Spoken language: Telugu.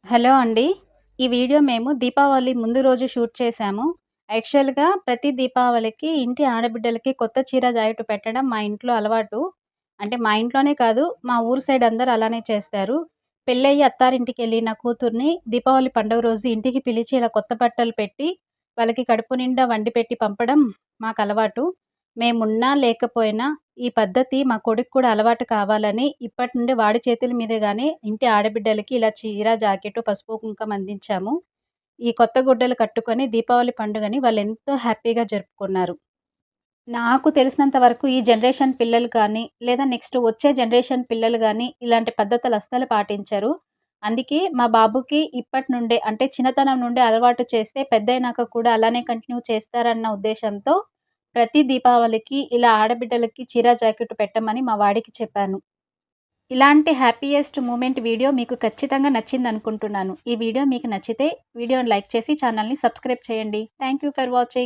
హలో అండి. ఈ వీడియో మేము దీపావళి ముందు రోజు షూట్ చేశాము. యాక్చువల్‌గా ప్రతి దీపావళికి ఇంటి ఆడబిడ్డలకి కొత్త చీర జాకెట్ పెట్టడం మా ఇంట్లో అలవాటు. అంటే మా ఇంట్లోనే కాదు, మా ఊరు సైడ్ అందరూ అలానే చేస్తారు. పెళ్ళయ్యి అత్తారింటికెళ్ళిన కూతుర్ని దీపావళి పండుగ రోజు ఇంటికి పిలిచి ఇలా కొత్త బట్టలు పెట్టి, వాళ్ళకి కడుపు నిండా వండి పెట్టి పంపడం మాకలవాటు. మేమున్నా లేకపోయినా ఈ పద్ధతి మా కొడుక్కి కూడా అలవాటు కావాలని ఇప్పటి నుండి వాడి చేతుల మీదుగానే ఇంటి ఆడబిడ్డలకి ఇలా చీర, జాకెట్టు, పసుపు, కుంకుమ అందించాము. ఈ కొత్త గుడ్డలు కట్టుకొని దీపావళి పండుగని వాళ్ళెంతో హ్యాపీగా జరుపుకున్నారు. నాకు తెలిసినంత వరకు ఈ జనరేషన్ పిల్లలు కానీ, లేదా నెక్స్ట్ వచ్చే జనరేషన్ పిల్లలు గానీ, ఇలాంటి పద్ధతులు అస్సలు పాటించరు. అందుకే మా బాబుకి ఇప్పటి నుండే అంటే చిన్నతనం నుండే అలవాటు చేస్తే పెద్దయినాక కూడా అలానే కంటిన్యూ చేస్తారన్న ఉద్దేశంతో ప్రతి దీపావళికి ఇలా ఆడబిడ్డలకి చీర, జాకెట్ పెట్టమని మా వాడికి చెప్పాను. ఇలాంటి హ్యాపీయెస్ట్ మూమెంట్ వీడియో మీకు ఖచ్చితంగా నచ్చిందనుకుంటున్నాను. ఈ వీడియో మీకు నచ్చితే వీడియోని లైక్ చేసి ఛానల్‌ని సబ్స్క్రైబ్ చేయండి. Thank you for watching.